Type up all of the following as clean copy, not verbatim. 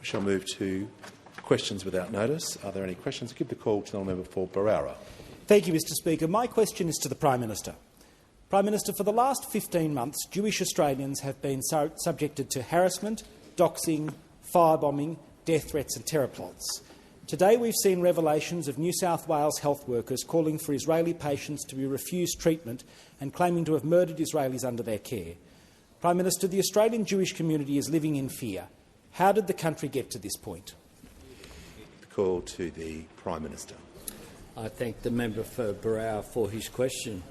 We shall move to questions without notice. Are there any questions? I give the call to the member for Barara. Thank you, Mr Speaker. My question is to the Prime Minister. Prime Minister, for the last 15 months, Jewish Australians have been subjected to harassment, doxing, firebombing, death threats and terror plots. Today we've seen revelations of New South Wales health workers calling for Israeli patients to be refused treatment and claiming to have murdered Israelis under their care. Prime Minister, the Australian Jewish community is living in fear. How did the country get to this point? The call to the Prime Minister. I thank the member for Barara for his question.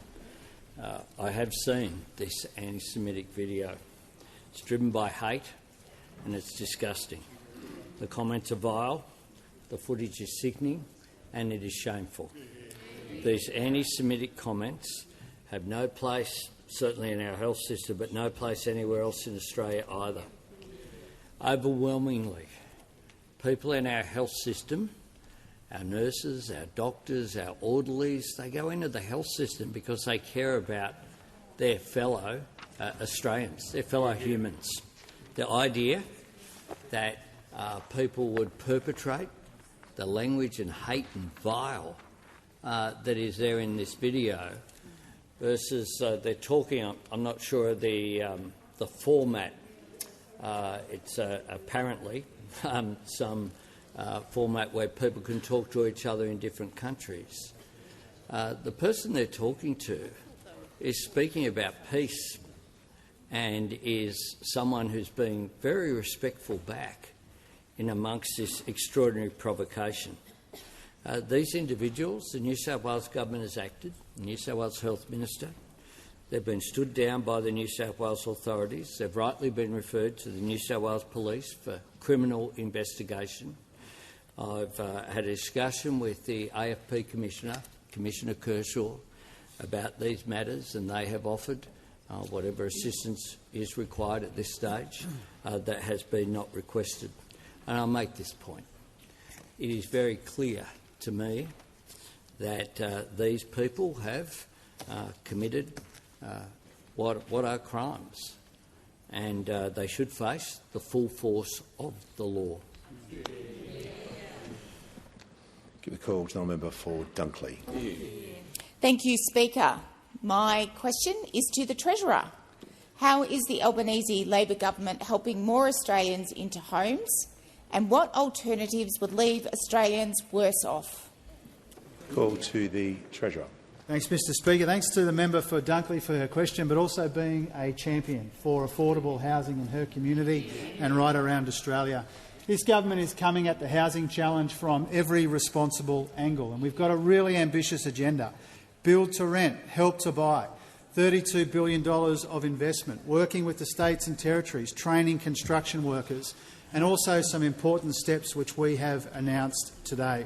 I have seen this anti-Semitic video. It's driven by hate and it's disgusting. The comments are vile, the footage is sickening and it is shameful. These anti-Semitic comments have no place, certainly in our health system, but no place anywhere else in Australia either. Overwhelmingly, people in our health system, our nurses, our doctors, our orderlies, they go into the health system because they care about their fellow Australians, their fellow humans. The idea that people would perpetrate the language and hate and vile that is there in this video versus they're talking, I'm not sure the format. It's apparently some format where people can talk to each other in different countries. The person they're talking to is speaking about peace and is someone who's being very respectful back in amongst this extraordinary provocation. These individuals, the New South Wales Government has acted, the New South Wales Health Minister. They've been stood down by the New South Wales authorities. They've rightly been referred to the New South Wales Police for criminal investigation. I've had a discussion with the AFP Commissioner, Commissioner Kershaw, about these matters, and they have offered whatever assistance is required at this stage that has been not requested. And I'll make this point. It is very clear to me that these people have committed what are crimes, and they should face the full force of the law. Give the call to the member for Dunkley. Thank you, Speaker. My question is to the Treasurer. How is the Albanese Labor government helping more Australians into homes, and what alternatives would leave Australians worse off? Call to the Treasurer. Thanks, Mr Speaker. Thanks to the member for Dunkley for her question, but also being a champion for affordable housing in her community and right around Australia. This government is coming at the housing challenge from every responsible angle, and we've got a really ambitious agenda. Build to rent, help to buy, $32 billion of investment, working with the states and territories, training construction workers, and also some important steps which we have announced today.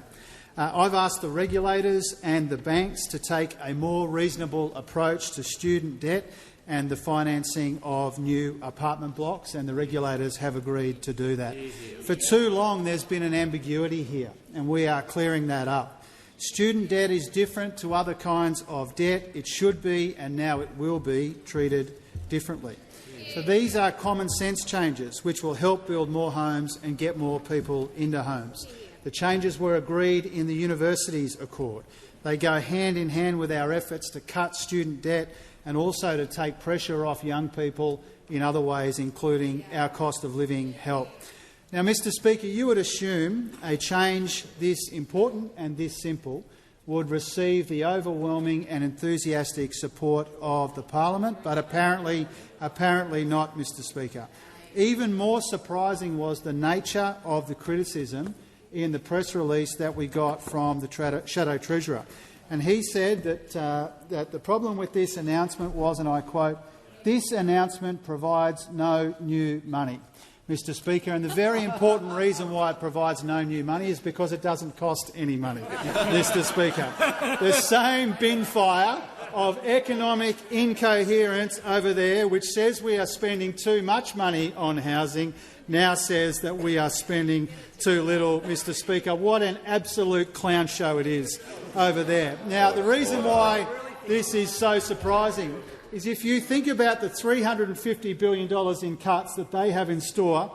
I've asked the regulators and the banks to take a more reasonable approach to student debt and the financing of new apartment blocks, and the regulators have agreed to do that. For too long there's been an ambiguity here, and we are clearing that up. Student debt is different to other kinds of debt. It should be, and now it will be, treated differently. So these are common sense changes which will help build more homes and get more people into homes. The changes were agreed in the Universities Accord. They go hand in hand with our efforts to cut student debt and also to take pressure off young people in other ways, including our cost of living help. Now, Mr Speaker, you would assume a change this important and this simple would receive the overwhelming and enthusiastic support of the Parliament, but apparently not, Mr Speaker. Even more surprising was the nature of the criticism in the press release that we got from the Shadow Treasurer. And he said that the problem with this announcement was, and I quote, "This announcement provides no new money." Mr Speaker, and the very important reason why it provides no new money is because it doesn't cost any money, Mr Speaker. The same bin fire of economic incoherence over there, which says we are spending too much money on housing, now says that we are spending too little, Mr Speaker. What an absolute clown show it is over there. Now, the reason why this is so surprising is if you think about the $350 billion in cuts that they have in store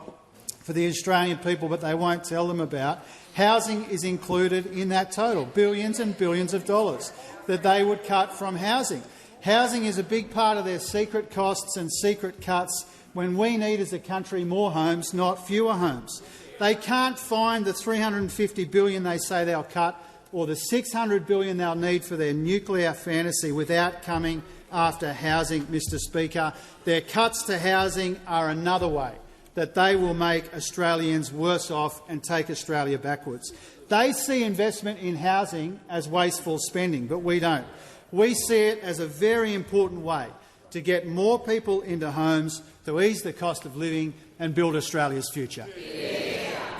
for the Australian people, but they won't tell them about. Housing is included in that total, billions and billions of dollars that they would cut from housing. Housing is a big part of their secret costs and secret cuts when we need as a country more homes, not fewer homes. They can't find the $350 billion they say they'll cut or the $600 billion they'll need for their nuclear fantasy without coming after housing, Mr Speaker. Their cuts to housing are another way that they will make Australians worse off and take Australia backwards. They see investment in housing as wasteful spending, but we don't. We see it as a very important way to get more people into homes, to ease the cost of living and build Australia's future.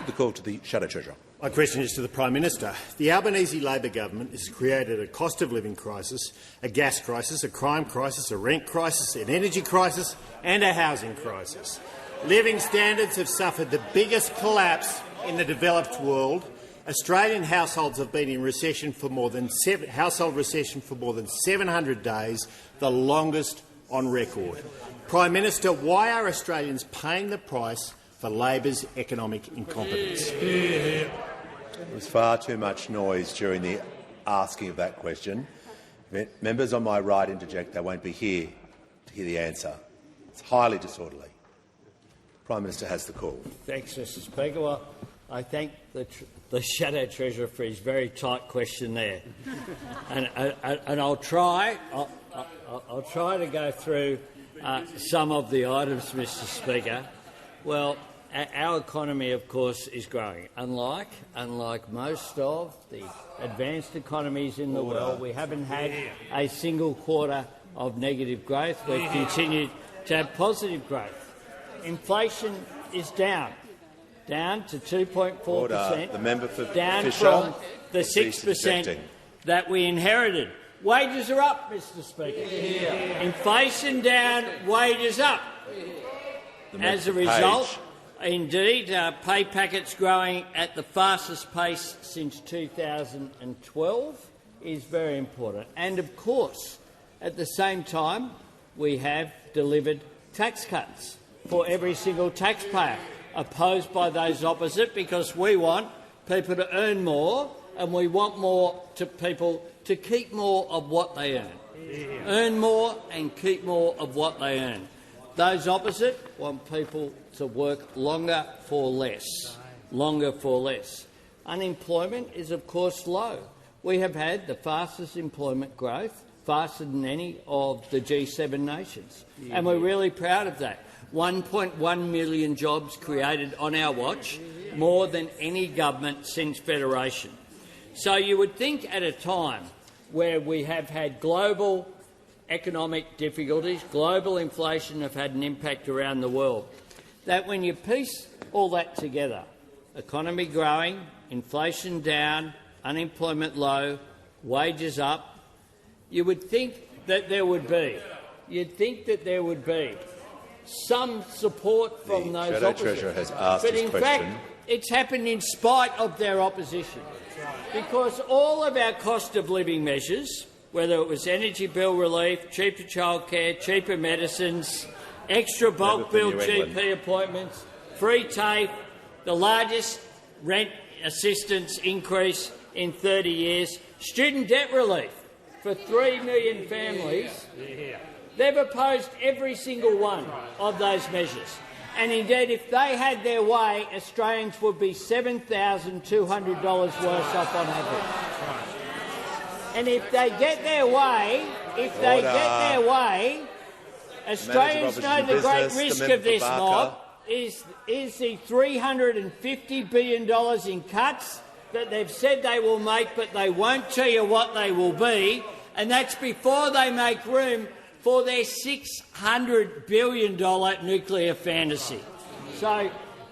The call to the Shadow Treasurer. My question is to the Prime Minister. The Albanese Labor government has created a cost of living crisis, a gas crisis, a crime crisis, a rent crisis, an energy crisis and a housing crisis. Living standards have suffered the biggest collapse in the developed world. Australian households have been in recession for more than 700 days, the longest on record. Prime Minister, why are Australians paying the price for Labor's economic incompetence? There was far too much noise during the asking of that question. Members on my right interject. They won't be here to hear the answer. It's highly disorderly. Prime Minister has the call. Thanks, Mr Speaker. Well, I thank the Shadow Treasurer for his very tight question there, and I'll try to go through some of the items, Mr Speaker. Well, our economy, of course, is growing. Unlike most of the advanced economies in the world, we haven't had a single quarter of negative growth. We've continued to have positive growth. Inflation is down to 2.4%, The member for down Fisher, from the 6% that we inherited. Wages are up, Mr Speaker. Inflation down, wages up. As a result, indeed, pay packets growing at the fastest pace since 2012 is very important. And, of course, at the same time, we have delivered tax cuts for every single taxpayer, opposed by those opposite, because we want people to earn more and we want people to keep more of what they earn. Earn more and keep more of what they earn. Those opposite want people to work longer for less. Unemployment is, of course, low. We have had the fastest employment growth, faster than any of the G7 nations, and we're really proud of that. 1.1 million jobs created on our watch, more than any government since Federation. So you would think at a time where we have had global economic difficulties, global inflation have had an impact around the world, that when you piece all that together, economy growing, inflation down, unemployment low, wages up, you would think that there would be some support from those Shadow opposites. Treasurer has asked but his in question. fact, it's happened in spite of their opposition, because all of our cost of living measures, whether it was energy bill relief, cheaper childcare, cheaper medicines, extra bulk bill GP appointments, free TAFE, the largest rent assistance increase in 30 years, student debt relief for 3 million families. They've opposed every single one of those measures. And indeed, if they had their way, Australians would be $7,200 worse off on average. And if they get their way, Australians know the great risk of this mob is the $350 billion in cuts that they've said they will make, but they won't tell you what they will be, and that's before they make room for their $600 billion nuclear fantasy. So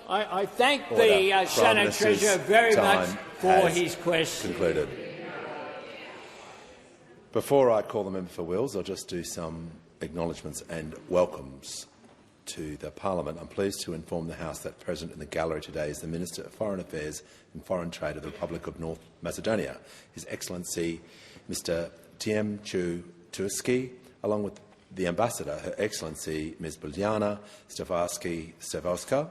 I thank the Shadow Treasurer very much for his question. Concluded. Before I call the member for Wills, I'll just do some acknowledgements and welcomes to the Parliament. I'm pleased to inform the House that present in the gallery today is the Minister of Foreign Affairs and Foreign Trade of the Republic of North Macedonia, His Excellency Mr. Tiem Turski, along with the Ambassador, Her Excellency Ms. Biljana Stevarska.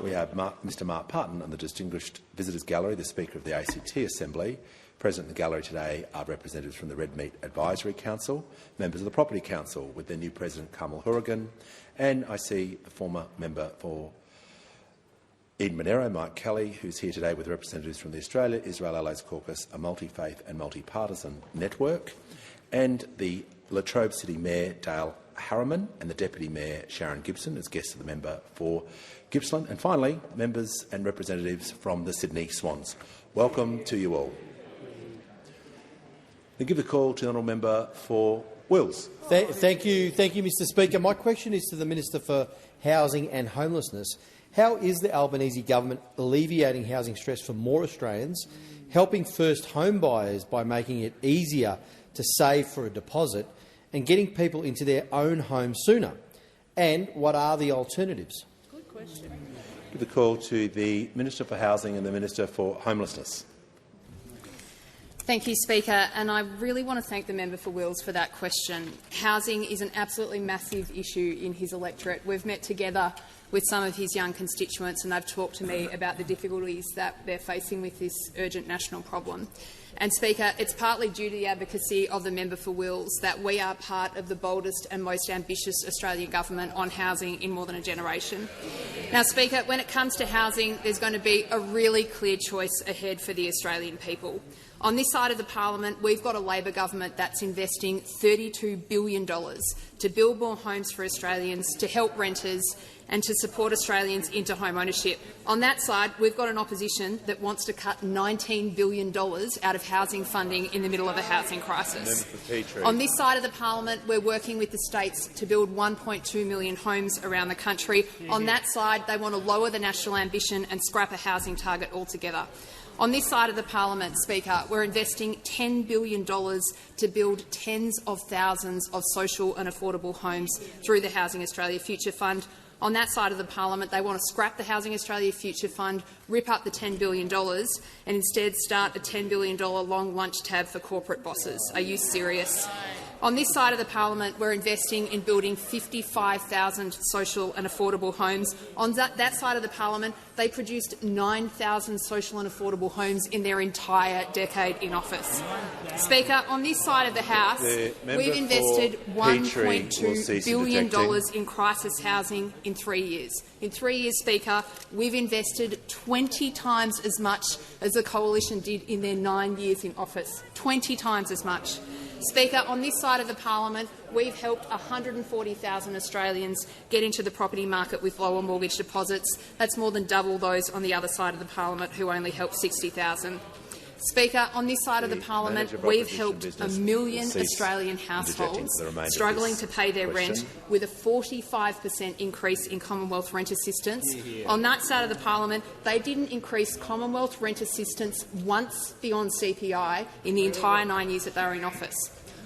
We have Mr Mark Parton and the Distinguished Visitors Gallery, the Speaker of the ACT Assembly. Present in the gallery today are representatives from the Red Meat Advisory Council, members of the Property Council with their new President Kamal Hourigan, and I see the former member for Eden Monero, Mike Kelly, who's here today with representatives from the Australia-Israel Allies Caucus, a multi-faith and multi-partisan network, and the Latrobe City Mayor Dale Harriman and the Deputy Mayor Sharon Gibson as guests of the member for Gippsland, and finally members and representatives from the Sydney Swans. Welcome to you all. I give the call to the honourable member for Wills. Thank you, Mr Speaker. My question is to the Minister for Housing and Homelessness. How is the Albanese government alleviating housing stress for more Australians, helping first home buyers by making it easier to save for a deposit and getting people into their own homes sooner? And what are the alternatives? Good question. Give the call to the Minister for Housing and the Minister for Homelessness. Thank you, Speaker, and I really want to thank the member for Wills for that question. Housing is an absolutely massive issue in his electorate. We've met together with some of his young constituents and they've talked to me about the difficulties that they're facing with this urgent national problem. And, Speaker, it's partly due to the advocacy of the member for Wills that we are part of the boldest and most ambitious Australian government on housing in more than a generation. Now, Speaker, when it comes to housing, there's going to be a really clear choice ahead for the Australian people. On this side of the parliament, we've got a Labor government that's investing $32 billion to build more homes for Australians, to help renters and to support Australians into home ownership. On that side, we've got an opposition that wants to cut $19 billion out of housing funding in the middle of a housing crisis. On this side of the parliament, we're working with the states to build 1.2 million homes around the country. On that side, they want to lower the national ambition and scrap a housing target altogether. On this side of the parliament, Speaker, we're investing $10 billion to build tens of thousands of social and affordable homes through the Housing Australia Future Fund. On that side of the parliament, they want to scrap the Housing Australia Future Fund, rip up the $10 billion and instead start a $10 billion long lunch tab for corporate bosses. Are you serious? On this side of the parliament, we're investing in building 55,000 social and affordable homes. On that side of the parliament, they produced 9,000 social and affordable homes in their entire decade in office. Speaker, on this side of the House, we've invested $1.2 billion in crisis housing in 3 years. In 3 years, Speaker, we've invested 20 times as much as the Coalition did in their 9 years in office. 20 times as much. Speaker, on this side of the parliament, we've helped 140,000 Australians get into the property market with lower mortgage deposits. That's more than double those on the other side of the parliament, who only helped 60,000. Speaker, on this side of the parliament, we've helped 1 million Australian households struggling to pay their rent with a 45% increase in Commonwealth rent assistance. On that side of the parliament, they didn't increase Commonwealth rent assistance once beyond CPI in the entire 9 years that they were in office.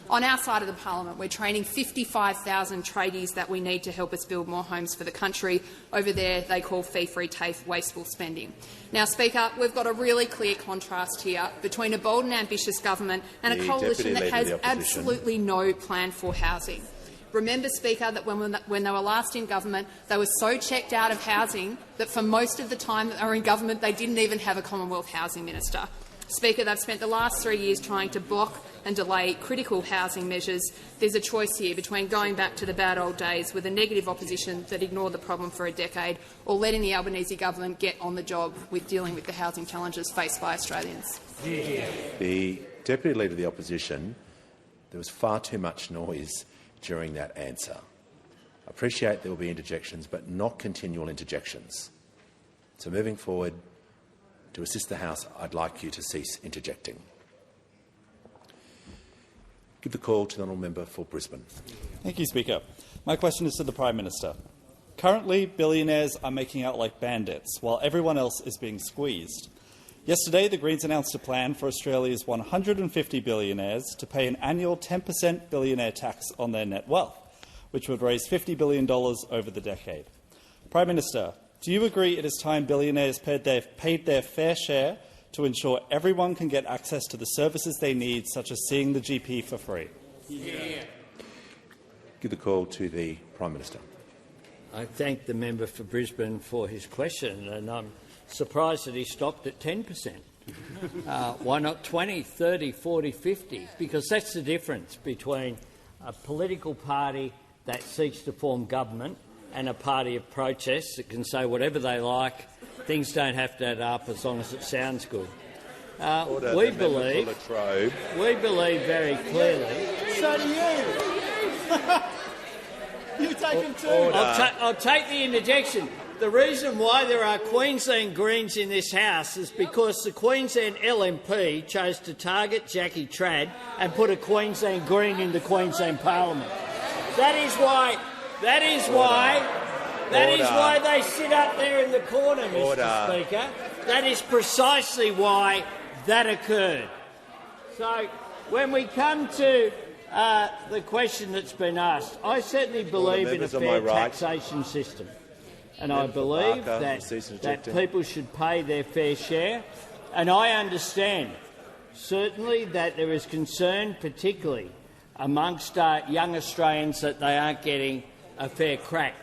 On our side of the parliament, we're training 55,000 tradies that we need to help us build more homes for the country. Over there, they call fee-free TAFE wasteful spending. Now, Speaker, we've got a really clear contrast here between a bold and ambitious government and a coalition that has absolutely no plan for housing. Remember, Speaker, that when they were last in government, they were so checked out of housing that for most of the time that they were in government, they didn't even have a Commonwealth Housing Minister. Speaker, they've spent the last 3 years trying to block and delay critical housing measures. There's a choice here between going back to the bad old days with a negative opposition that ignored the problem for a decade, or letting the Albanese government get on the job with dealing with the housing challenges faced by Australians. The Deputy Leader of the Opposition, there was far too much noise during that answer. I appreciate there will be interjections, but not continual interjections. So moving forward, to assist the House, I'd like you to cease interjecting. Give the call to the honourable member for Brisbane. Thank you, Speaker. My question is to the Prime Minister. Currently, billionaires are making out like bandits, while everyone else is being squeezed. Yesterday, the Greens announced a plan for Australia's 150 billionaires to pay an annual 10% billionaire tax on their net wealth, which would raise $50 billion over the decade. Prime Minister, do you agree it is time billionaires paid their fair share to ensure everyone can get access to the services they need, such as seeing the GP for free? Give the call to the Prime Minister. I thank the member for Brisbane for his question, and I'm surprised that he stopped at 10%. Why not 20, 30, 40, 50? Because that's the difference between a political party that seeks to form government and a party of protest that can say whatever they like. Things don't have to add up as long as it sounds good. We believe very clearly. So do you. You take him too. I'll take the interjection. The reason why there are Queensland Greens in this House is because the Queensland LNP chose to target Jackie Trad and put a Queensland Green in the Queensland Parliament. That is why they sit up there in the corner, Mr. Speaker. That is precisely why that occurred. So when we come to the question that's been asked, I certainly believe in a fair taxation system. And I believe that people should pay their fair share. And I understand, certainly, that there is concern, particularly amongst young Australians, that they aren't getting a fair crack,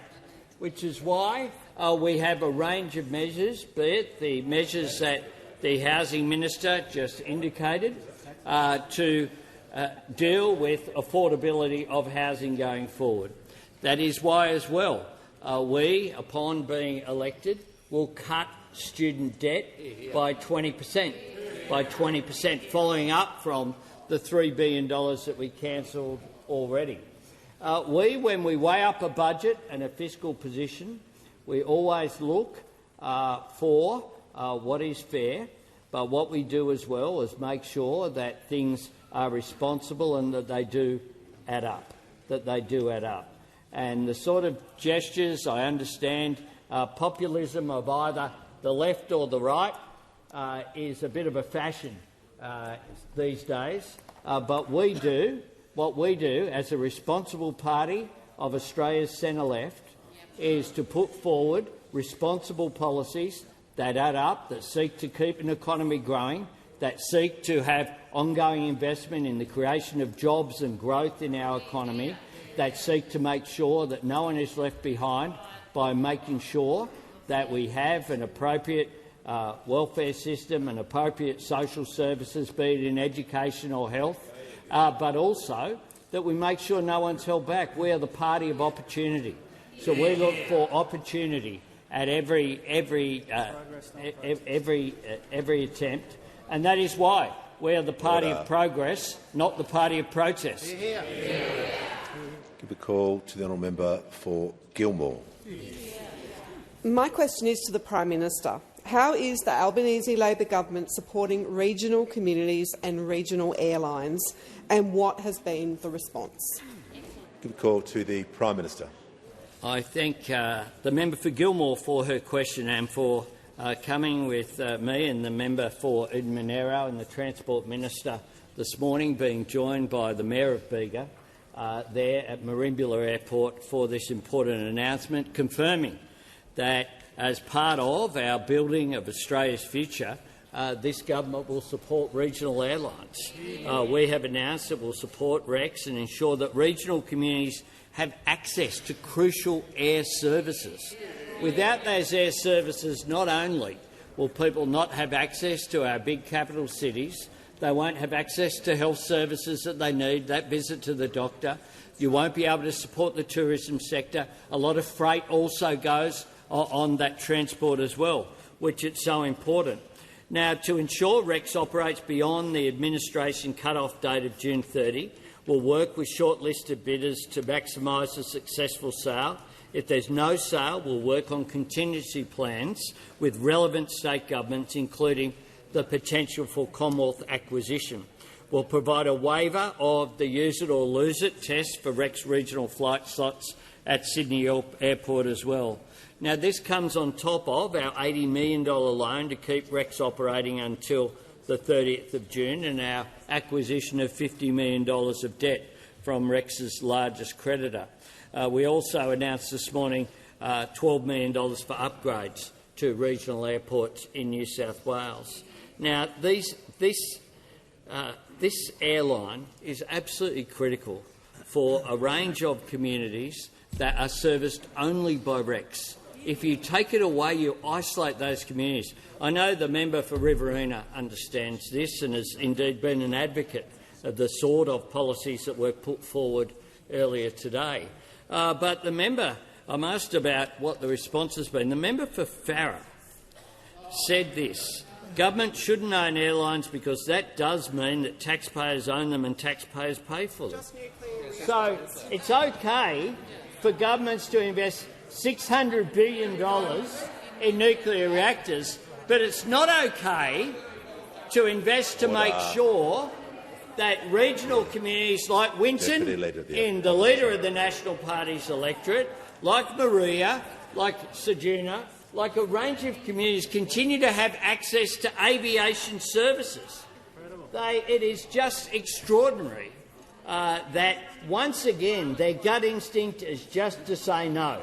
which is why we have a range of measures, be it the measures that the Housing Minister just indicated, to deal with affordability of housing going forward. That is why, as well, we, upon being elected, will cut student debt by 20%, following up from the $3 billion that we cancelled already. When we weigh up a budget and a fiscal position, we always look for what is fair, but what we do as well is make sure that things are responsible and that they do add up. And the sort of gestures, I understand, populism of either the left or the right is a bit of a fashion these days. But what we do as a responsible party of Australia's centre-left is to put forward responsible policies that add up, that seek to keep an economy growing, that seek to have ongoing investment in the creation of jobs and growth in our economy, that seek to make sure that no one is left behind by making sure that we have an appropriate welfare system and appropriate social services, be it in education or health, but also that we make sure no one's held back. We are the party of opportunity. So we look for opportunity at every attempt, and that is why we are the party of progress, not the party of protest. Give a call to the honourable member for Gilmore. My question is to the Prime Minister. How is the Albanese Labor government supporting regional communities and regional airlines, and what has been the response? Give a call to the Prime Minister. I thank the member for Gilmore for her question and for coming with me and the member for Eden-Monaro and the Transport Minister this morning, being joined by the Mayor of Bega there at Merimbula Airport for this important announcement, confirming that as part of our building of Australia's future, this government will support regional airlines. We have announced that we'll support Rex and ensure that regional communities have access to crucial air services. Without those air services, not only will people not have access to our big capital cities, they won't have access to health services that they need, that visit to the doctor. You won't be able to support the tourism sector. A lot of freight also goes on that transport as well, which is so important. Now, to ensure Rex operates beyond the administration cut-off date of June 30, we'll work with shortlisted bidders to maximise a successful sale. If there's no sale, we'll work on contingency plans with relevant state governments, including the potential for Commonwealth acquisition. We'll provide a waiver of the use it or lose it test for Rex regional flight slots at Sydney Airport as well. Now, this comes on top of our $80 million loan to keep Rex operating until the 30th of June and our acquisition of $50 million of debt from Rex's largest creditor. We also announced this morning $12 million for upgrades to regional airports in New South Wales. Now, this airline is absolutely critical for a range of communities that are serviced only by RECs. If you take it away, you isolate those communities. I know the member for Riverina understands this and has indeed been an advocate of the sort of policies that were put forward earlier today. But the member, I'm asked about what the response has been. The member for Farrer said this: government shouldn't own airlines because that does mean that taxpayers own them and taxpayers pay for them. So it's okay for governments to invest $600 billion in nuclear reactors, but it's not okay to invest to make sure that regional communities like Winton, in the leader of the National Party's electorate, like Maria, like Ceduna, like a range of communities, continue to have access to aviation services. It is just extraordinary that, once again, their gut instinct is just to say no.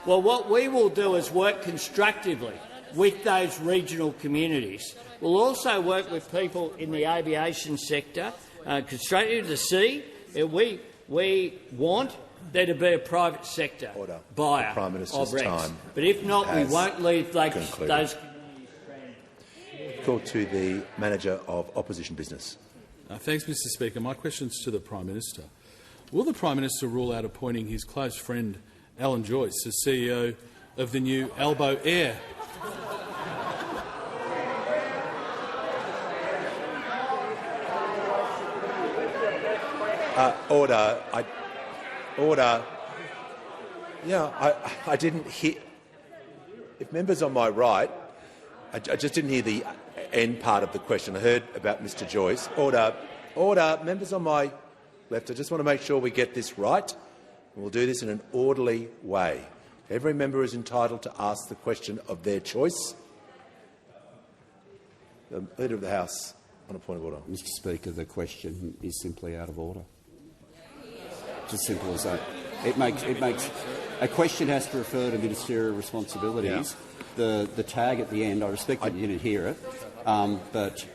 Well, what we will do is work constructively with those regional communities. We'll also work with people in the aviation sector, constructively to see we want there to be a private sector buyer Prime Minister's of RECs. time. But if not, we won't leave those communities. Call to the Manager of Opposition Business. Thanks, Mr Speaker. My question is to the Prime Minister. Will the Prime Minister rule out appointing his close friend Alan Joyce as CEO of the new Albo Air? Order. Order. Yeah, I didn't hear. If members on my right, I just didn't hear the end part of the question. I heard about Mr Joyce. Order. Order. Members on my left, I just want to make sure we get this right. We'll do this in an orderly way. Every member is entitled to ask the question of their choice. The Leader of the House, on a point of order. Mr Speaker, the question is simply out of order. It's as simple as that. It makes a question has to refer to ministerial responsibilities. Yeah. The tag at the end, I respect that you didn't hear it, but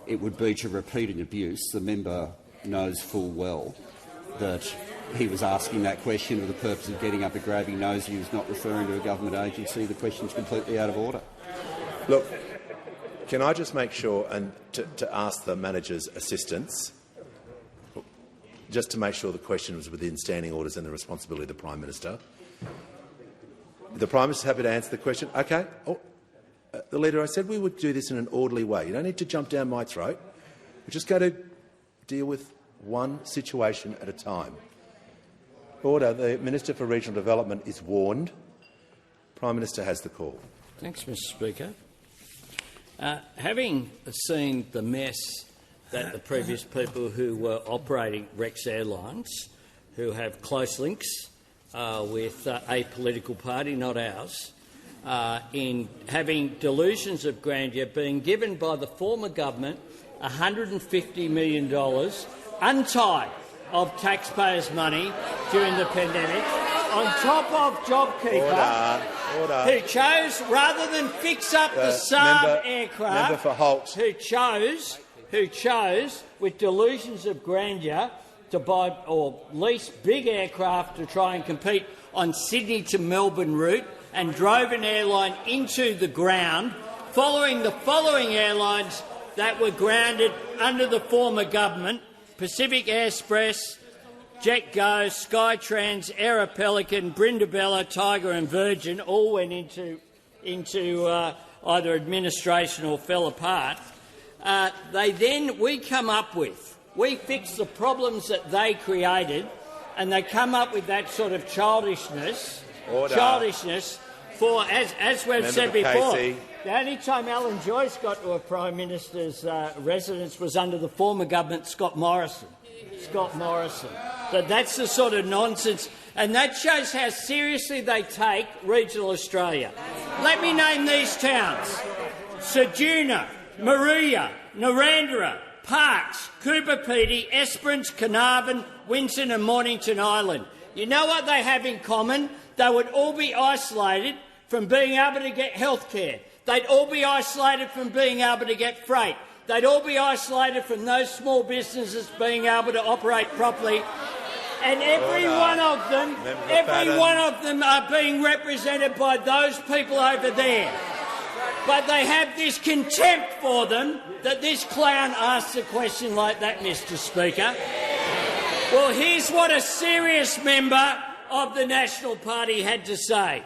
it would be to repeat an abuse. The member knows full well that he was asking that question for the purpose of getting up a grab. He knows he was not referring to a government agency. The question is completely out of order. Look, can I just make sure, and to ask the manager's assistance, just to make sure the question was within standing orders and the responsibility of the Prime Minister. The Prime Minister is happy to answer the question. Okay. The Leader, I said we would do this in an orderly way. You don't need to jump down my throat. We're just going to deal with one situation at a time. Order. The Minister for Regional Development is warned. Prime Minister has the call. Thanks, Mr Speaker. Having seen the mess that the previous people who were operating Rex Airlines, who have close links with a political party, not ours, in having delusions of grandeur, being given by the former government $150 million untied of taxpayers' money during the pandemic, on top of JobKeeper, who chose, rather than fix up the Saab aircraft, member for Holt, who chose, with delusions of grandeur, to buy or lease big aircraft to try and compete on Sydney to Melbourne route, and drove an airline into the ground, following the following airlines that were grounded under the former government: Pacific Express, JetGo, Skytrans, Air Pelican, Brindabella, Tiger and Virgin all went into either administration or fell apart. We fix the problems that they created, and they come up with that sort of childishness. For, as we've said before, the only time Alan Joyce got to a Prime Minister's residence was under the former government, Scott Morrison. So that's the sort of nonsense, and that shows how seriously they take regional Australia. Let me name these towns: Ceduna, Maria, Narrandera, Parkes, Cooper Pedy, Esperance, Carnarvon, Winton and Mornington Island. You know what they have in common? They would all be isolated from being able to get health care. They'd all be isolated from being able to get freight. They'd all be isolated from those small businesses being able to operate properly. And every one of them are being represented by those people over there. But they have this contempt for them that this clown asks a question like that, Mr. Speaker. Well, here's what a serious member of the National Party had to say.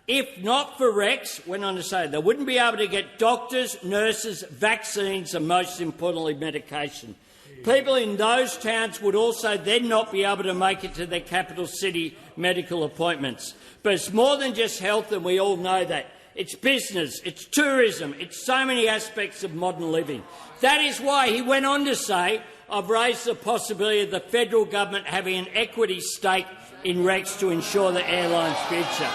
If not for Rex, went on to say, they wouldn't be able to get doctors, nurses, vaccines and, most importantly, medication. People in those towns would also then not be able to make it to their capital city medical appointments. But it's more than just health, and we all know that. It's business, it's tourism, it's so many aspects of modern living. That is why he went on to say, I've raised the possibility of the federal government having an equity stake in Rex to ensure the airline's future.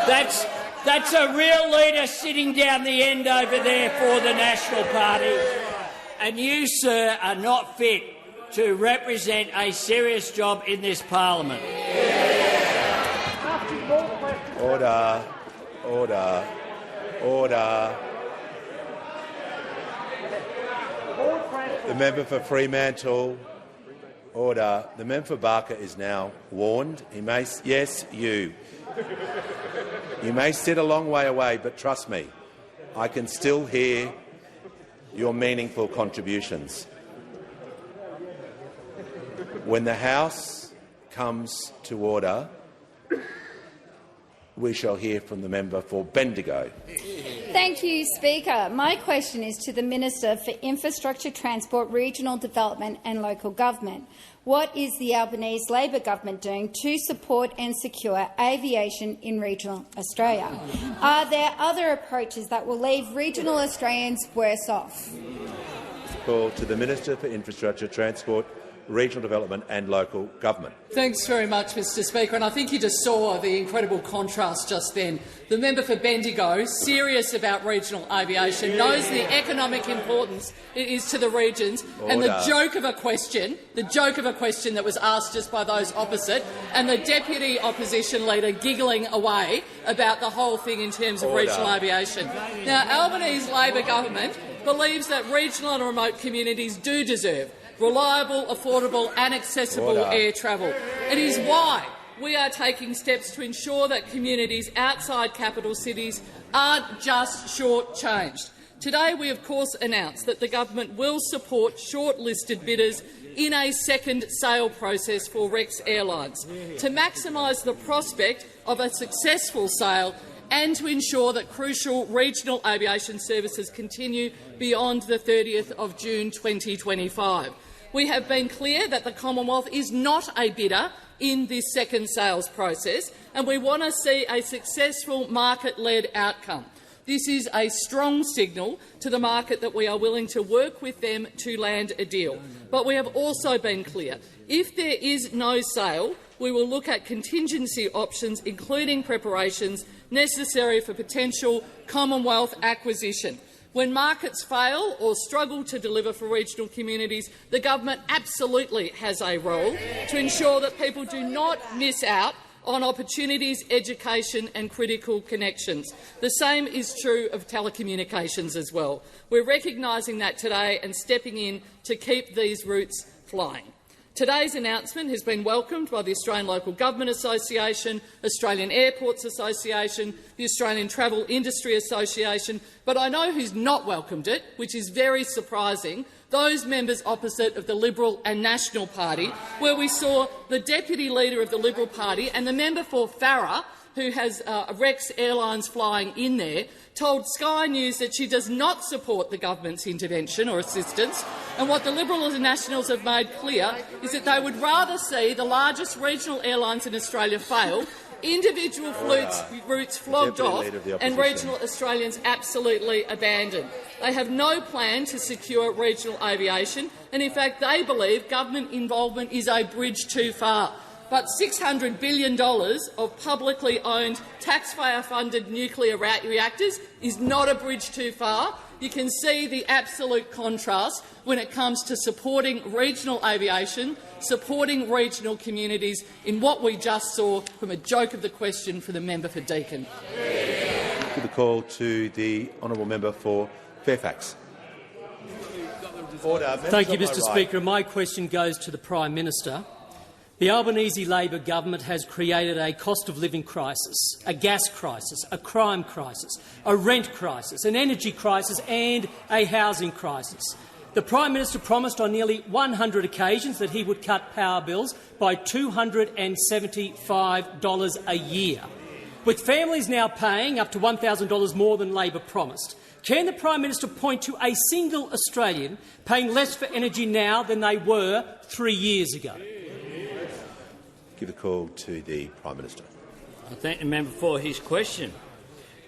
That's a real leader sitting down the end over there for the National Party. And you, sir, are not fit to represent a serious job in this parliament. Order. The member for Fremantle. Order. The member for Barker is now warned. He may... Yes, you. You may sit a long way away, but trust me, I can still hear your meaningful contributions. When the House comes to order, we shall hear from the member for Bendigo. Thank you, Speaker. My question is to the Minister for Infrastructure, Transport, Regional Development and Local Government. What is the Albanese Labor government doing to support and secure aviation in regional Australia? Are there other approaches that will leave regional Australians worse off? Call to the Minister for Infrastructure, Transport, Regional Development and Local Government. Thanks very much, Mr. Speaker. And I think you just saw the incredible contrast just then. The member for Bendigo, serious about regional aviation, knows the economic importance it is to the regions, and the joke of a question that was asked just by those opposite, and the deputy opposition leader giggling away about the whole thing in terms of regional aviation. Now, Albanese Labor government believes that regional and remote communities do deserve reliable, affordable and accessible air travel. It is why we are taking steps to ensure that communities outside capital cities aren't just short-changed. Today we of course announced that the government will support shortlisted bidders in a second sale process for Rex Airlines to maximise the prospect of a successful sale and to ensure that crucial regional aviation services continue beyond the 30th of June 2025. We have been clear that the Commonwealth is not a bidder in this second sales process, and we want to see a successful market-led outcome. This is a strong signal to the market that we are willing to work with them to land a deal. But we have also been clear, if there is no sale, we will look at contingency options, including preparations necessary for potential Commonwealth acquisition. When markets fail or struggle to deliver for regional communities, the government absolutely has a role to ensure that people do not miss out on opportunities, education and critical connections. The same is true of telecommunications as well. We're recognising that today and stepping in to keep these routes flying. Today's announcement has been welcomed by the Australian Local Government Association, Australian Airports Association, the Australian Travel Industry Association, but I know who's not welcomed it, which is very surprising, those members opposite of the Liberal and National Party, where we saw the Deputy Leader of the Liberal Party and the member for Farrer, who has Rex Airlines flying in there, told Sky News that she does not support the government's intervention or assistance, and what the Liberals and Nationals have made clear is that they would rather see the largest regional airlines in Australia fail, individual routes flogged off and regional Australians absolutely abandoned. They have no plan to secure regional aviation, and in fact they believe government involvement is a bridge too far. But $600 billion of publicly owned, taxpayer-funded nuclear reactors is not a bridge too far. You can see the absolute contrast when it comes to supporting regional aviation, supporting regional communities in what we just saw from a joke of the question for the member for Deakin. Give the call to the honourable member for Fairfax. Thank you, Mr Speaker. My question goes to the Prime Minister. The Albanese Labor government has created a cost of living crisis, a gas crisis, a crime crisis, a rent crisis, an energy crisis and a housing crisis. The Prime Minister promised on nearly 100 occasions that he would cut power bills by $275 a year. With families now paying up to $1,000 more than Labor promised, can the Prime Minister point to a single Australian paying less for energy now than they were 3 years ago? Give the call to the Prime Minister. I thank the member for his question.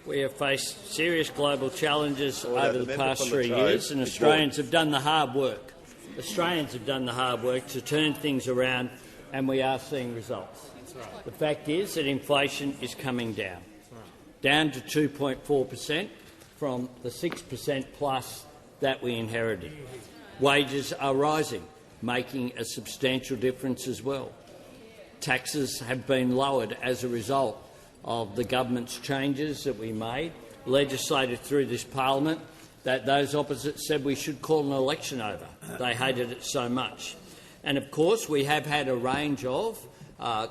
We have faced serious global challenges over the past 3 years, and Australians have done the hard work. Australians have done the hard work to turn things around, and we are seeing results. The fact is that inflation is coming down to 2.4% from the 6% plus that we inherited. Wages are rising, making a substantial difference as well. Taxes have been lowered as a result of the government's changes that we made, legislated through this parliament, that those opposite said we should call an election over. They hated it so much. And of course we have had a range of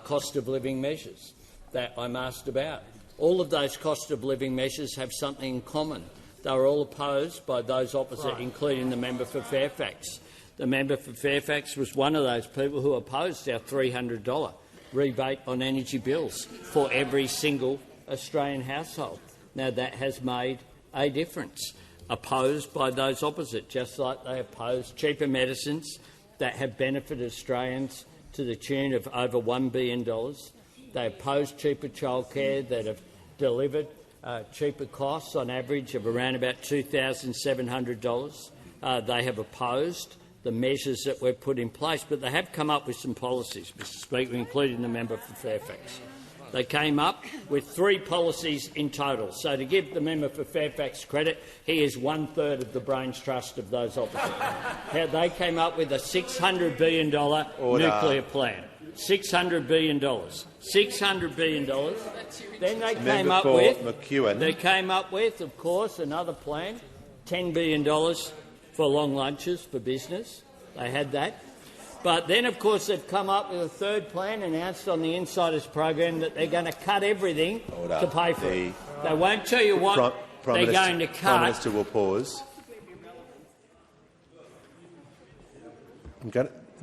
cost of living measures that I'm asked about. All of those cost of living measures have something in common. They were all opposed by those opposite, including the member for Fairfax. The member for Fairfax was one of those people who opposed our $300 rebate on energy bills for every single Australian household. Now, that has made a difference, opposed by those opposite, just like they opposed cheaper medicines that have benefited Australians to the tune of over $1 billion. They opposed cheaper childcare that have delivered cheaper costs on average of around about $2,700. They have opposed the measures that were put in place, but they have come up with some policies, Mr Speaker, including the member for Fairfax. They came up with 3 policies in total. So to give the member for Fairfax credit, he is 1/3 of the brains trust of those opposite. They came up with a $600 billion nuclear plan. $600 billion. $600 billion. Then they came up with, of course, another plan, $10 billion for long lunches for business. They had that. But then, of course, they've come up with a third plan announced on the Insiders program that they're going to cut everything to pay for it. They won't tell you what they're going to cut. Prime Minister will pause.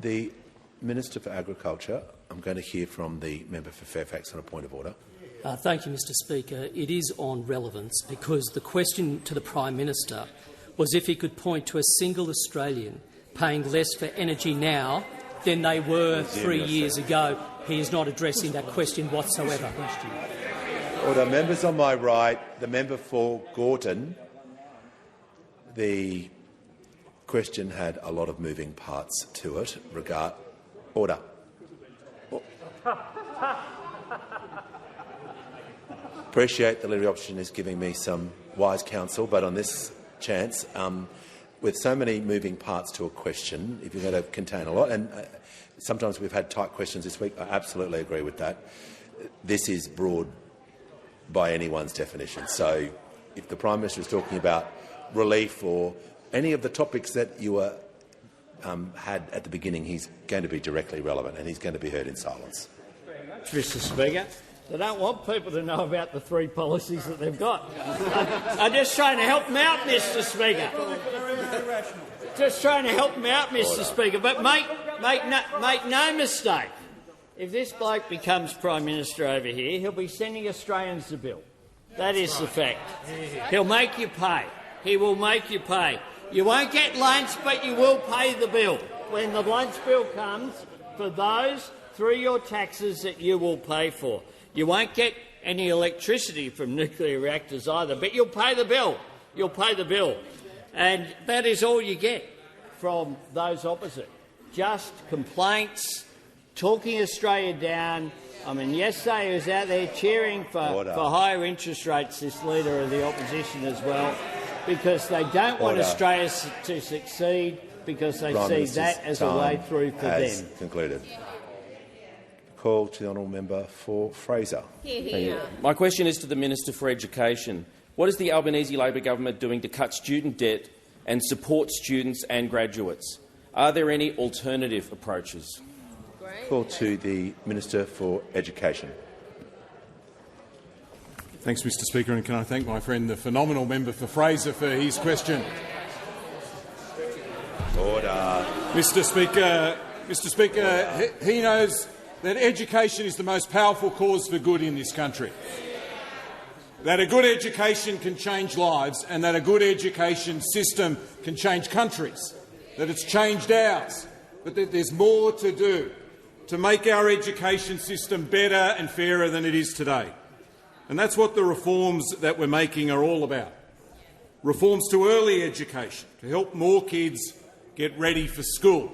The Minister for Agriculture, I'm going to hear from the member for Fairfax on a point of order. Thank you, Mr Speaker. It is on relevance because the question to the Prime Minister was if he could point to a single Australian paying less for energy now than they were 3 years ago. He is not addressing that question whatsoever. Order. Members on my right, the member for Gorton. The question had a lot of moving parts to it. Order. Appreciate the Leader of the Opposition is giving me some wise counsel, but on this chance, with so many moving parts to a question, if you're going to contain a lot, and sometimes we've had tight questions this week, I absolutely agree with that. This is broad by anyone's definition. So if the Prime Minister is talking about relief or any of the topics that you were, had at the beginning, he's going to be directly relevant and he's going to be heard in silence. Mr Speaker, they don't want people to know about the 3 policies that they've got. I'm just trying to help them out, Mr Speaker. Just trying to help them out, Mr Speaker. But make no mistake, if this bloke becomes Prime Minister over here, he'll be sending Australians the bill. That is the fact. He'll make you pay. He will make you pay. You won't get lunch, but you will pay the bill. When the lunch bill comes, for those through your taxes that you will pay for. You won't get any electricity from nuclear reactors either, but you'll pay the bill. You'll pay the bill. And that is all you get from those opposite. Just complaints, talking Australia down. I mean, yesterday he was out there cheering for higher interest rates, this Leader of the Opposition as well, because they don't want Australia to succeed, because they see that as a way through for them. Concluded. Call to the honourable member for Fraser. My question is to the Minister for Education. What is the Albanese Labor government doing to cut student debt and support students and graduates. Are there any alternative approaches? Call to the Minister for Education. Thanks, Mr Speaker, and can I thank my friend, the phenomenal member for Fraser, for his question. Order. Mr Speaker, he knows that education is the most powerful cause for good in this country, that a good education can change lives and that a good education system can change countries, that it's changed ours, but that there's more to do to make our education system better and fairer than it is today. And that's what the reforms that we're making are all about. Reforms to early education, to help more kids get ready for school,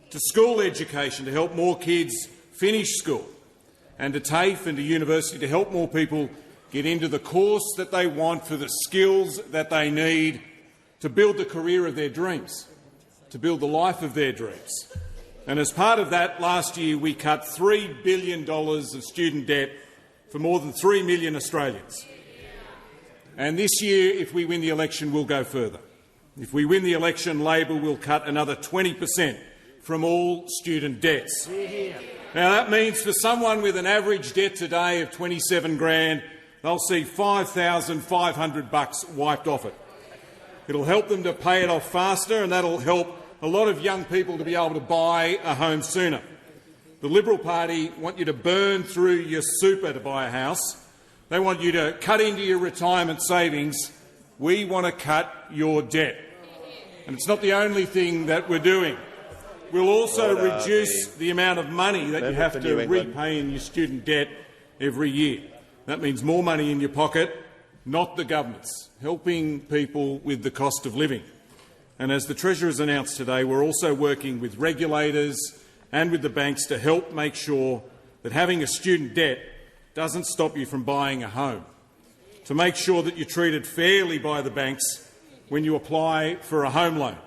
to school education, to help more kids finish school, and to TAFE and to university, to help more people get into the course that they want for the skills that they need to build the career of their dreams, to build the life of their dreams. And as part of that, last year we cut $3 billion of student debt for more than 3 million Australians. And this year, if we win the election, we'll go further. If we win the election, Labor will cut another 20% from all student debts. Now, that means for someone with an average debt today of $27,000, they'll see $5,500 wiped off it. It'll help them to pay it off faster, and that'll help a lot of young people to be able to buy a home sooner. The Liberal Party want you to burn through your super to buy a house. They want you to cut into your retirement savings. We want to cut your debt. And it's not the only thing that we're doing. We'll also reduce the amount of money that you have to repay in your student debt every year. That means more money in your pocket, not the government's, helping people with the cost of living. And as the Treasurer has announced today, we're also working with regulators and with the banks to help make sure that having a student debt doesn't stop you from buying a home, to make sure that you're treated fairly by the banks when you apply for a home loan.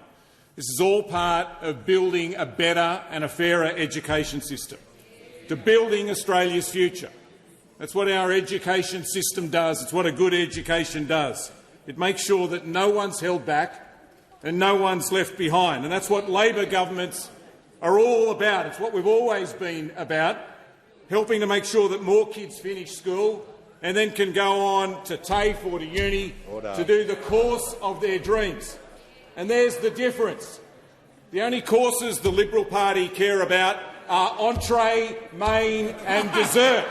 This is all part of building a better and a fairer education system, to building Australia's future. That's what our education system does. It's what a good education does. It makes sure that no one's held back and no one's left behind. And that's what Labor governments are all about. It's what we've always been about, helping to make sure that more kids finish school and then can go on to TAFE or to uni to do the course of their dreams. And there's the difference. The only courses the Liberal Party care about are entree, main and dessert.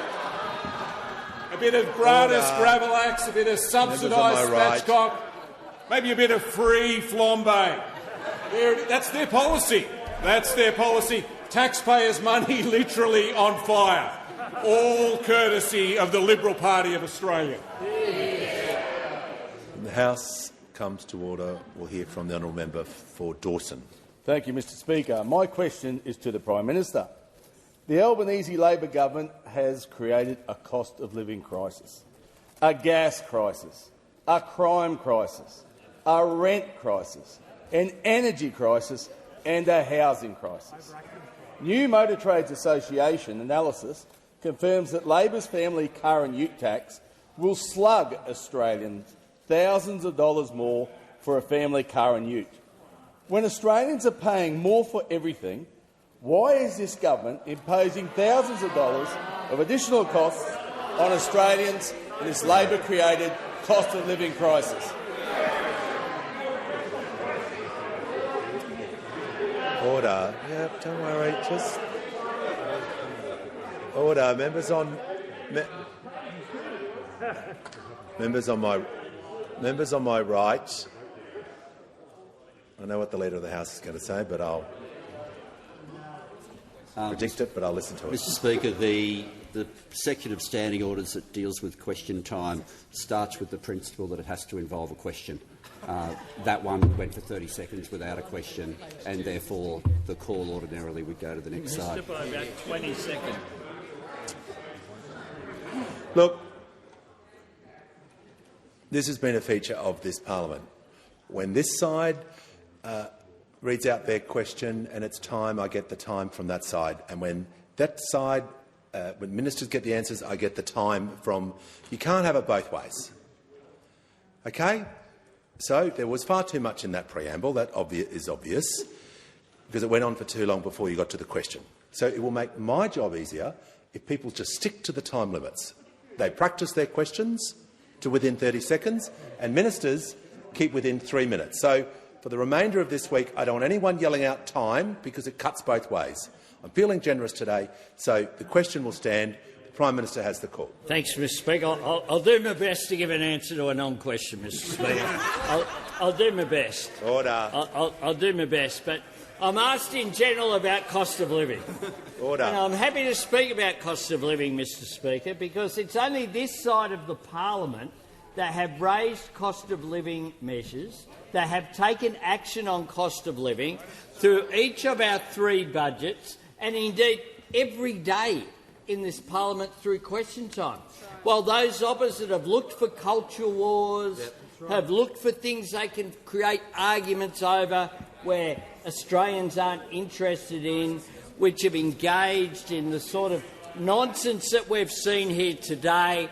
A bit of gratis Gravelax, a bit of subsidised spatchcock, maybe a bit of free flambe. That's their policy. That's their policy. Taxpayers' money literally on fire, all courtesy of the Liberal Party of Australia. The House comes to order. We'll hear from the honourable member for Dawson. Thank you, Mr Speaker. My question is to the Prime Minister. The Albanese Labor government has created a cost of living crisis, a gas crisis, a crime crisis, a rent crisis, an energy crisis and a housing crisis. New Motor Trades Association analysis confirms that Labor's family car and ute tax will slug Australians thousands of dollars more for a family car and ute. When Australians are paying more for everything, why is this government imposing thousands of dollars of additional costs on Australians in this Labor-created cost of living crisis? Order. Yeah, don't worry. Just order. Members on my right. I know what the Leader of the House is going to say, but I'll predict it. But I'll listen to it. Mr. Speaker, the section of standing orders that deals with question time starts with the principle that it has to involve a question. That one went for 30 seconds without a question, and therefore the call ordinarily would go to the next side. By about 20 seconds. Look, this has been a feature of this parliament. When this side reads out their question and it's time, I get the time from that side. And when that side, when ministers get the answers, I get the time from... You can't have it both ways. Okay? So there was far too much in that preamble. That is obvious, because it went on for too long before you got to the question. So it will make my job easier if people just stick to the time limits. They practice their questions to within 30 seconds, and ministers keep within 3 minutes. So for the remainder of this week, I don't want anyone yelling out time, because it cuts both ways. I'm feeling generous today, so the question will stand. The Prime Minister has the call. Thanks, Mr Speaker. I'll do my best to give an answer to a non-question, Mr Speaker. I'll do my best. Order. I'll do my best, but I'm asked in general about cost of living. Order. And I'm happy to speak about cost of living, Mr Speaker, because it's only this side of the parliament that have raised cost of living measures, that have taken action on cost of living through each of our 3 budgets, and indeed every day in this parliament through question time. While those opposite have looked for culture wars, have looked for things they can create arguments over where Australians aren't interested in, which have engaged in the sort of nonsense that we've seen here today,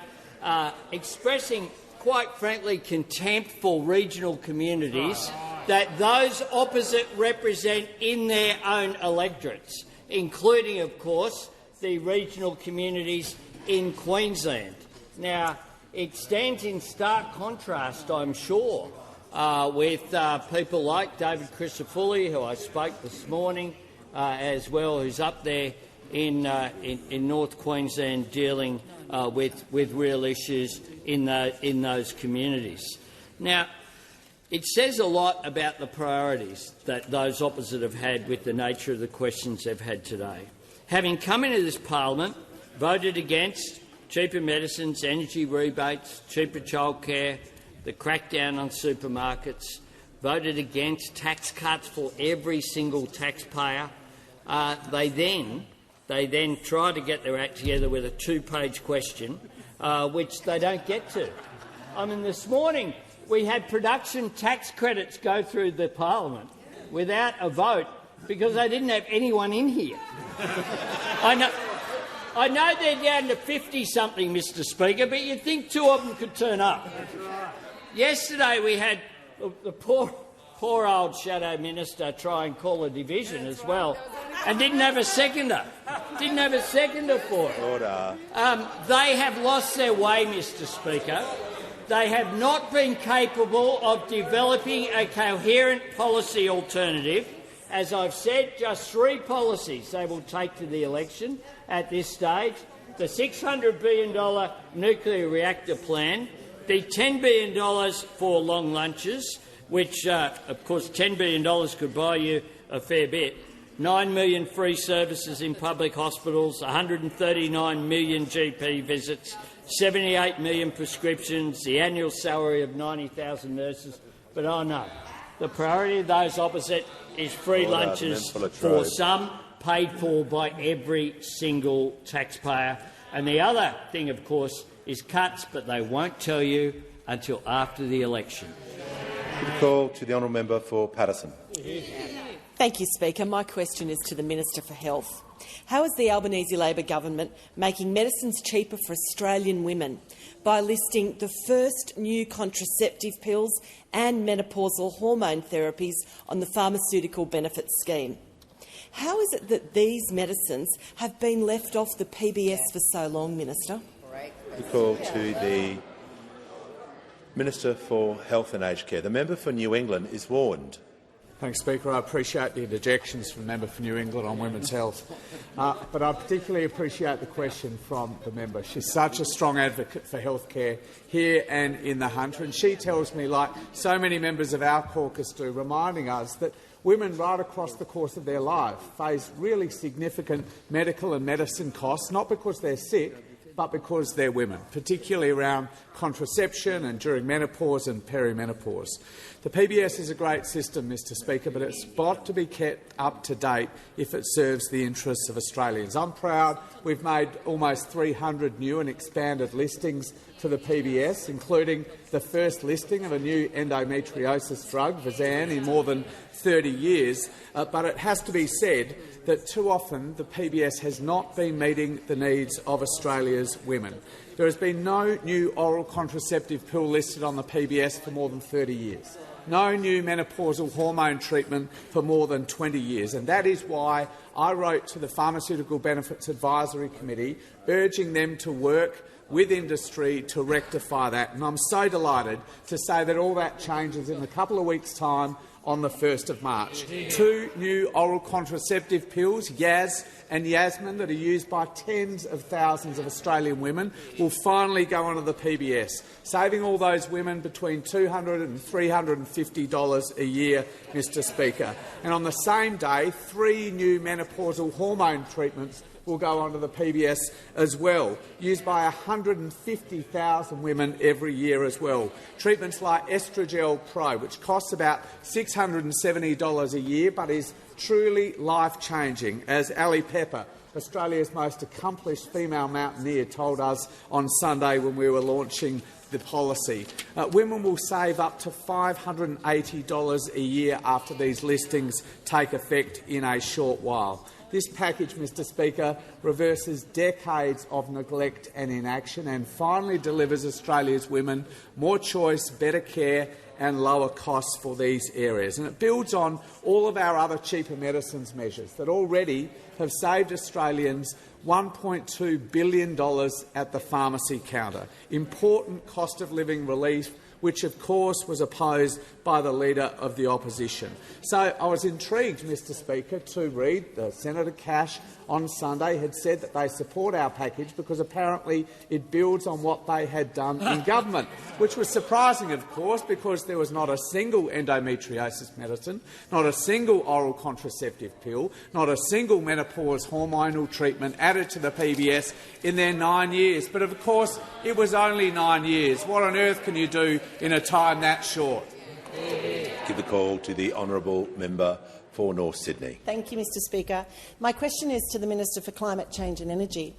expressing, quite frankly, contempt for regional communities that those opposite represent in their own electorates, including, of course, the regional communities in Queensland. Now, it stands in stark contrast, I'm sure, with people like David Crisafulli, who I spoke this morning, as well, who's up there in North Queensland dealing with real issues in those communities. Now, it says a lot about the priorities that those opposite have had with the nature of the questions they've had today. Having come into this parliament, voted against cheaper medicines, energy rebates, cheaper childcare, the crackdown on supermarkets, voted against tax cuts for every single taxpayer, they then try to get their act together with a 2-page question, which they don't get to. I mean, this morning we had production tax credits go through the parliament without a vote because they didn't have anyone in here. I know they're down to 50-something, Mr Speaker, but you'd think 2 of them could turn up. Yesterday we had the poor old shadow minister try and call a division as well, and didn't have a seconder. Didn't have a seconder for it. Order. They have lost their way, Mr Speaker. They have not been capable of developing a coherent policy alternative. As I've said, just 3 policies they will take to the election at this stage: the $600 billion nuclear reactor plan, the $10 billion for long lunches, which, of course, $10 billion could buy you a fair bit, 9 million free services in public hospitals, 139 million GP visits, 78 million prescriptions, the annual salary of 90,000 nurses. But oh no, the priority of those opposite is free lunches for some, paid for by every single taxpayer. And the other thing, of course, is cuts, but they won't tell you until after the election. Call to the honourable member for Paterson. Thank you, Speaker. My question is to the Minister for Health. How is the Albanese Labor government making medicines cheaper for Australian women by listing the first new contraceptive pills and menopausal hormone therapies on the pharmaceutical benefits scheme? How is it that these medicines have been left off the PBS for so long, Minister? The call to the Minister for Health and Aged Care. The member for New England is warned. Thanks, Speaker. I appreciate the interjections from the member for New England on women's health, but I particularly appreciate the question from the member. She's such a strong advocate for health care here and in the Hunter, and she tells me, like so many members of our caucus do, reminding us that women right across the course of their life face really significant medical and medicine costs, not because they're sick, but because they're women, particularly around contraception and during menopause and perimenopause. The PBS is a great system, Mr Speaker, but it's got to be kept up to date if it serves the interests of Australians. I'm proud we've made almost 300 new and expanded listings to the PBS, including the first listing of a new endometriosis drug, Vizan, in more than 30 years. But it has to be said that too often the PBS has not been meeting the needs of Australia's women. There has been no new oral contraceptive pill listed on the PBS for more than 30 years. No new menopausal hormone treatment for more than 20 years. And that is why I wrote to the Pharmaceutical Benefits Advisory Committee urging them to work with industry to rectify that. And I'm so delighted to say that all that changes in a couple of weeks' time on the 1st of March. 2 new oral contraceptive pills, Yaz and Yasmin, that are used by tens of thousands of Australian women, will finally go onto the PBS, saving all those women between $200 and $350 a year, Mr Speaker. And on the same day, 3 new menopausal hormone treatments will go onto the PBS as well, used by 150,000 women every year as well. Treatments like Estrogel Pro, which costs about $670 a year but is truly life-changing, as Ali Pepper, Australia's most accomplished female mountaineer, told us on Sunday when we were launching the policy. Women will save up to $580 a year after these listings take effect in a short while. This package, Mr Speaker, reverses decades of neglect and inaction and finally delivers Australia's women more choice, better care and lower costs for these areas. And it builds on all of our other cheaper medicines measures that already have saved Australians $1.2 billion at the pharmacy counter. Important cost of living relief, which of course was opposed by the Leader of the Opposition. So I was intrigued, Mr Speaker, to read that Senator Cash on Sunday had said that they support our package because apparently it builds on what they had done in government, which was surprising, of course, because there was not a single endometriosis medicine, not a single oral contraceptive pill, not a single menopause hormonal treatment added to the PBS in their 9 years. But of course, it was only 9 years. What on earth can you do in a time that short? Give the call to the honourable member for North Sydney. Thank you, Mr Speaker. My question is to the Minister for Climate Change and Energy.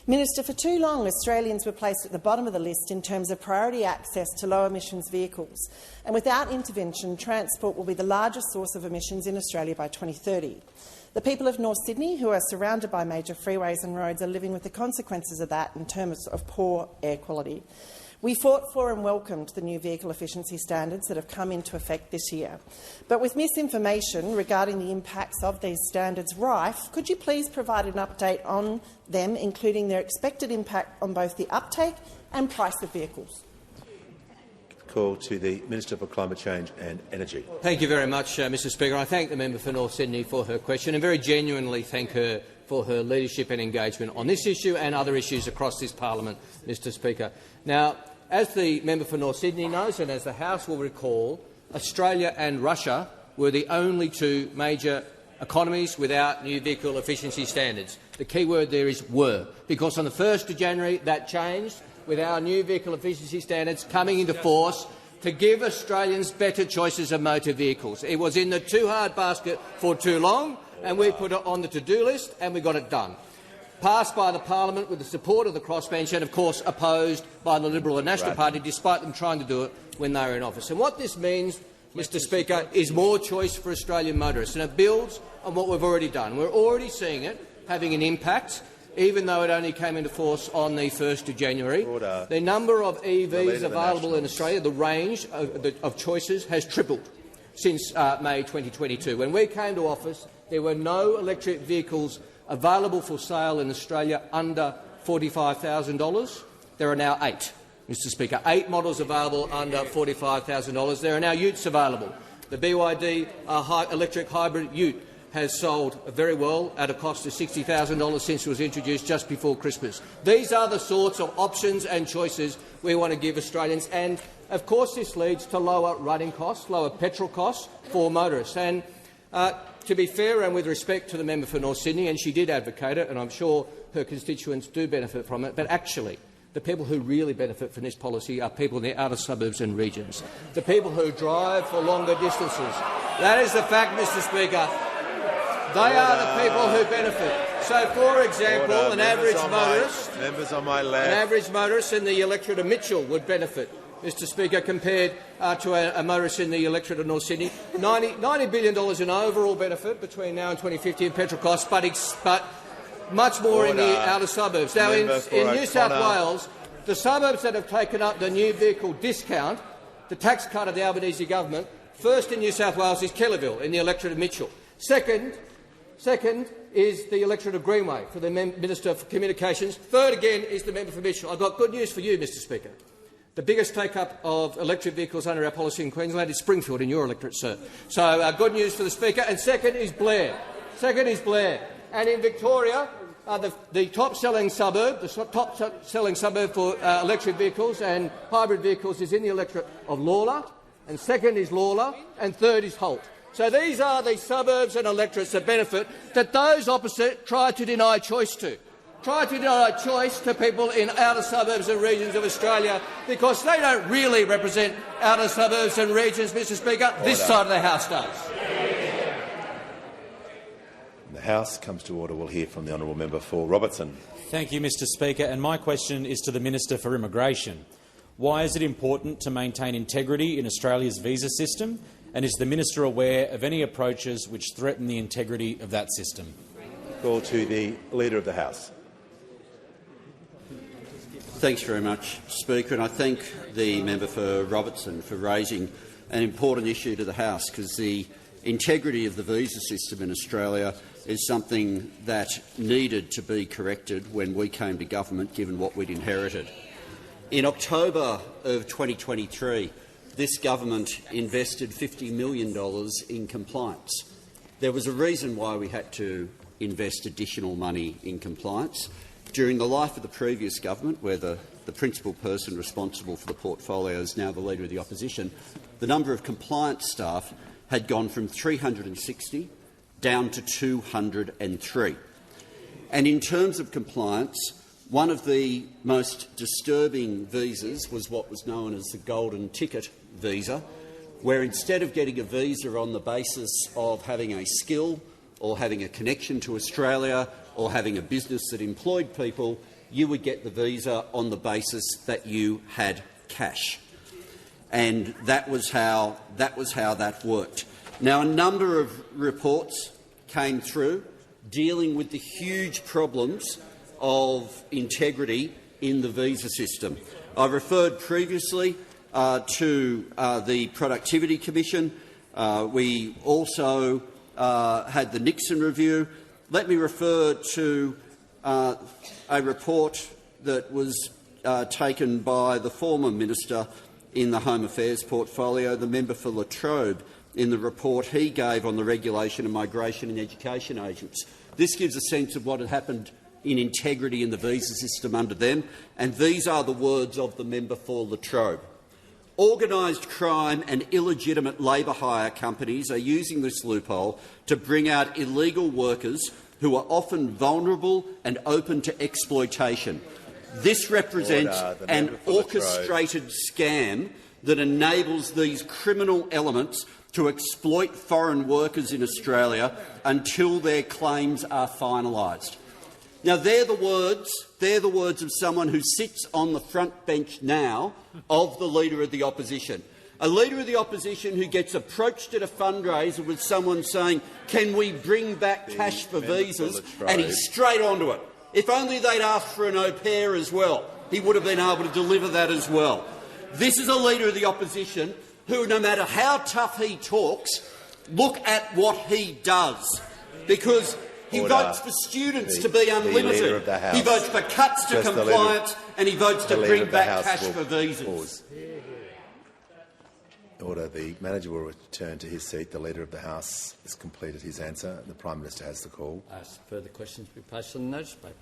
Minister, for too long Australians were placed at the bottom of the list in terms of priority access to low-emissions vehicles, and without intervention, transport will be the largest source of emissions in Australia by 2030. The people of North Sydney, who are surrounded by major freeways and roads, are living with the consequences of that in terms of poor air quality. We fought for and welcomed the new vehicle efficiency standards that have come into effect this year. But with misinformation regarding the impacts of these standards rife, could you please provide an update on them, including their expected impact on both the uptake and price of vehicles? Call to the Minister for Climate Change and Energy. Thank you very much, Mr Speaker. I thank the member for North Sydney for her question and very genuinely thank her for her leadership and engagement on this issue and other issues across this parliament, Mr Speaker. Now, as the member for North Sydney knows, and as the House will recall, Australia and Russia were the only 2 major economies without new vehicle efficiency standards. The key word there is were, because on the 1st of January that changed, with our new vehicle efficiency standards coming into force to give Australians better choices of motor vehicles. It was in the too hard basket for too long, and we put it on the to-do list, and we got it done. Passed by the parliament with the support of the crossbench and, of course, opposed by the Liberal and National Party, despite them trying to do it when they were in office. And what this means, Mr Speaker, is more choice for Australian motorists, and it builds on what we've already done. We're already seeing it having an impact, even though it only came into force on the 1st of January. The number of EVs available in Australia, the range of choices, has tripled since May 2022. When we came to office, there were no electric vehicles available for sale in Australia under $45,000. There are now 8, Mr Speaker. 8 models available under $45,000. There are now utes available. The BYD electric hybrid ute has sold very well at a cost of $60,000 since it was introduced just before Christmas. These are the sorts of options and choices we want to give Australians, and of course this leads to lower running costs, lower petrol costs for motorists. And to be fair and with respect to the member for North Sydney, and she did advocate it, and I'm sure her constituents do benefit from it, but actually the people who really benefit from this policy are people in the outer suburbs and regions, the people who drive for longer distances. That is the fact, Mr Speaker. They are the people who benefit. So, for example, Order. an average motorist, members on my left. an average motorist in the electorate of Mitchell would benefit, Mr. Speaker, compared to a motorist in the electorate of North Sydney. $90 billion in overall benefit between now and 2050 in petrol costs, but much more in the outer suburbs. Now, in New South Wales, the suburbs that have taken up the new vehicle discount, the tax cut of the Albanese government, first in New South Wales is Kellyville in the electorate of Mitchell. Second is the electorate of Greenway for the Minister for Communications. Third again is the member for Mitchell. I've got good news for you, Mr. Speaker. The biggest take-up of electric vehicles under our policy in Queensland is Springfield in your electorate, sir. So good news for the Speaker. And second is Blair. And in Victoria, the top-selling suburb, for electric vehicles and hybrid vehicles is in the electorate of Lalor, and second is Lalor, and third is Holt. So these are the suburbs and electorates that benefit that those opposite try to deny choice to. Try to deny choice to people in outer suburbs and regions of Australia because they don't really represent outer suburbs and regions, Mr. Speaker. Order. This side of the House does. The House comes to order. We'll hear from the honourable member for Robertson. Thank you, Mr. Speaker. And my question is to the Minister for Immigration. Why is it important to maintain integrity in Australia's visa system? And is the Minister aware of any approaches which threaten the integrity of that system? Call to the Leader of the House. Thanks very much, Speaker, and I thank the member for Robertson for raising an important issue to the House, because the integrity of the visa system in Australia is something that needed to be corrected when we came to government, given what we'd inherited. In October of 2023, this government invested $50 million in compliance. There was a reason why we had to invest additional money in compliance. During the life of the previous government, where the principal person responsible for the portfolio is now the Leader of the Opposition, the number of compliance staff had gone from 360 down to 203. And in terms of compliance, one of the most disturbing visas was what was known as the golden ticket visa, where instead of getting a visa on the basis of having a skill or having a connection to Australia or having a business that employed people, you would get the visa on the basis that you had cash. And that was how that worked. Now, a number of reports came through dealing with the huge problems of integrity in the visa system. I referred previously to the Productivity Commission. We also had the Nixon Review. Let me refer to a report that was taken by the former Minister in the Home Affairs portfolio, the member for Latrobe, in the report he gave on the regulation of migration and education agents. This gives a sense of what had happened in integrity in the visa system under them, and these are the words of the member for Latrobe. Organised crime and illegitimate labour hire companies are using this loophole to bring out illegal workers who are often vulnerable and open to exploitation. This represents an orchestrated scam that enables these criminal elements to exploit foreign workers in Australia until their claims are finalised. Now, they're the words of someone who sits on the front bench now of the Leader of the Opposition. A Leader of the Opposition who gets approached at a fundraiser with someone saying, "Can we bring back cash for visas?" and he's straight onto it. If only they'd asked for an au pair as well, he would have been able to deliver that as well. This is a Leader of the Opposition who, no matter how tough he talks, look at what he does, because he votes for students to be unlimited, he votes for cuts to compliance, and he votes to bring back cash for visas. Order. The manager will return to his seat. The Leader of the House has completed his answer. The Prime Minister has the call. Further questions be placed on the notice paper.